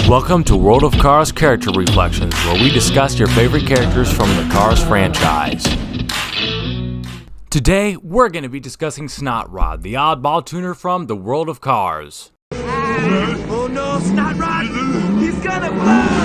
Welcome to World of Cars Character Reflections, where we discuss your favorite characters from the Cars franchise. Today, we're going to be discussing Snot Rod, the oddball tuner from the World of Cars. Oh no, Snot Rod! He's gonna blow!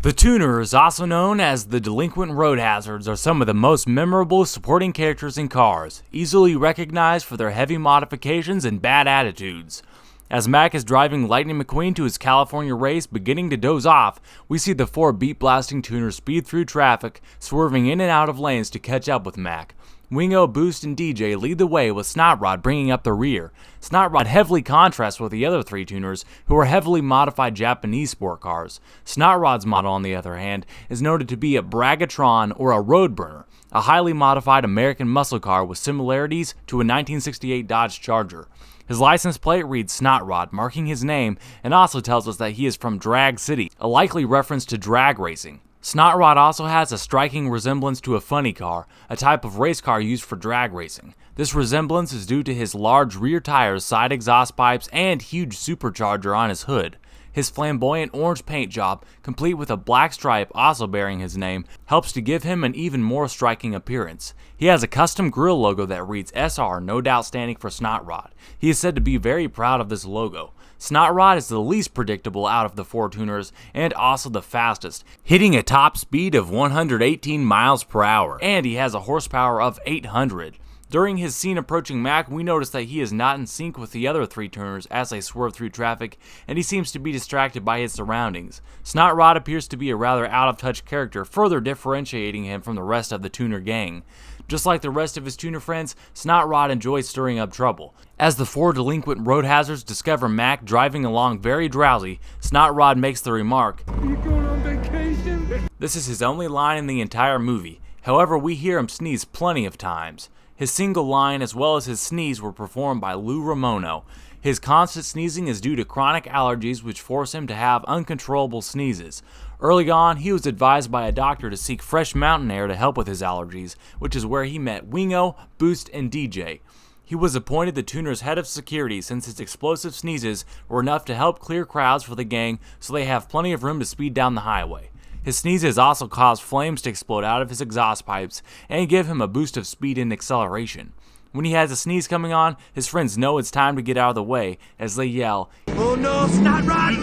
The tuners, also known as the delinquent road hazards, are some of the most memorable supporting characters in Cars, easily recognized for their heavy modifications and bad attitudes. As Mac is driving Lightning McQueen to his California race, beginning to doze off, we see the four beat-blasting tuners speed through traffic, swerving in and out of lanes to catch up with Mac. Wingo, Boost, and DJ lead the way with Snot Rod bringing up the rear. Snot Rod heavily contrasts with the other three tuners, who are heavily modified Japanese sport cars. Snot Rod's model, on the other hand, is noted to be a Bragatron or a Roadburner, a highly modified American muscle car with similarities to a 1968 Dodge Charger. His license plate reads Snot Rod, marking his name, and also tells us that he is from Drag City, a likely reference to drag racing. Snot Rod also has a striking resemblance to a funny car, a type of race car used for drag racing. This resemblance is due to his large rear tires, side exhaust pipes, and huge supercharger on his hood. His flamboyant orange paint job, complete with a black stripe also bearing his name, helps to give him an even more striking appearance. He has a custom grille logo that reads SR, no doubt standing for Snot Rod. He is said to be very proud of this logo. Snot Rod is the least predictable out of the four tuners and also the fastest, hitting a top speed of 118 miles per hour, and he has a horsepower of 800. During his scene approaching Mac, we notice that he is not in sync with the other three tuners as they swerve through traffic, and he seems to be distracted by his surroundings. Snot Rod appears to be a rather out-of-touch character, further differentiating him from the rest of the tuner gang. Just like the rest of his tuner friends, Snot Rod enjoys stirring up trouble. As the four delinquent road hazards discover Mac driving along very drowsy, Snot Rod makes the remark, "Are you going on vacation?" This is his only line in the entire movie. However, we hear him sneeze plenty of times. His single line as well as his sneeze were performed by Lou Ramono. His constant sneezing is due to chronic allergies which force him to have uncontrollable sneezes. Early on, he was advised by a doctor to seek fresh mountain air to help with his allergies, which is where he met Wingo, Boost, and DJ. He was appointed the tuner's head of security since his explosive sneezes were enough to help clear crowds for the gang so they have plenty of room to speed down the highway. His sneezes also cause flames to explode out of his exhaust pipes and give him a boost of speed and acceleration. When he has a sneeze coming on, his friends know it's time to get out of the way as they yell, "Oh no, Snot Rod!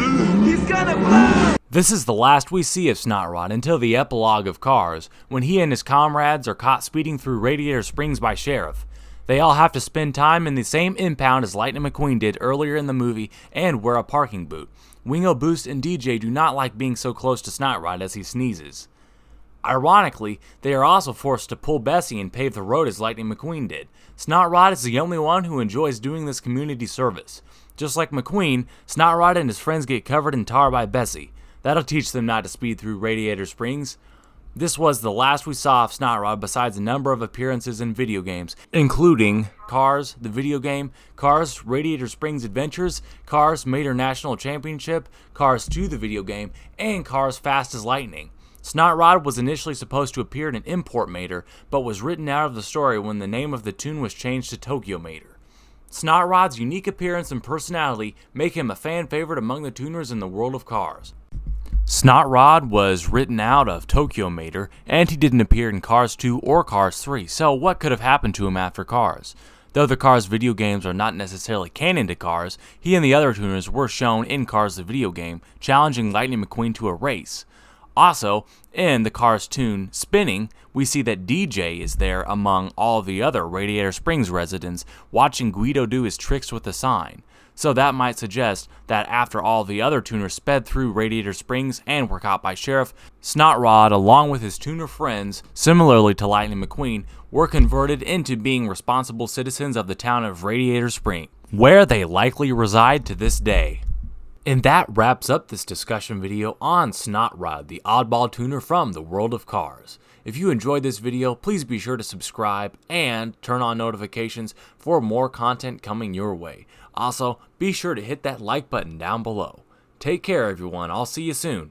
He's gonna blow!" This is the last we see of Snot Rod until the epilogue of Cars, when he and his comrades are caught speeding through Radiator Springs by Sheriff. They all have to spend time in the same impound as Lightning McQueen did earlier in the movie and wear a parking boot. Wingo, Boost, and DJ do not like being so close to Snot Rod as he sneezes. Ironically, they are also forced to pull Bessie and pave the road as Lightning McQueen did. Snot Rod is the only one who enjoys doing this community service. Just like McQueen, Snot Rod and his friends get covered in tar by Bessie. That'll teach them not to speed through Radiator Springs. This was the last we saw of Snot Rod besides a number of appearances in video games, including Cars, the video game, Cars Radiator Springs Adventures, Cars Mater National Championship, Cars 2 the video game, and Cars Fast as Lightning. Snot Rod was initially supposed to appear in an import Mater, but was written out of the story when the name of the tune was changed to Tokyo Mater. Snot Rod's unique appearance and personality make him a fan favorite among the tuners in the world of Cars. Snot Rod was written out of Tokyo Mater, and he didn't appear in Cars 2 or Cars 3, so what could have happened to him after Cars? Though the Cars video games are not necessarily canon to Cars, he and the other tuners were shown in Cars the video game, challenging Lightning McQueen to a race. Also, in the Cars tune Spinning, we see that DJ is there among all the other Radiator Springs residents, watching Guido do his tricks with the sign. So that might suggest that after all the other tuners sped through Radiator Springs and were caught by Sheriff, Snot Rod, along with his tuner friends, similarly to Lightning McQueen, were converted into being responsible citizens of the town of Radiator Springs, where they likely reside to this day. And that wraps up this discussion video on Snot Rod, the oddball tuner from the world of Cars. If you enjoyed this video, please be sure to subscribe and turn on notifications for more content coming your way. Also, be sure to hit that like button down below. Take care everyone, I'll see you soon.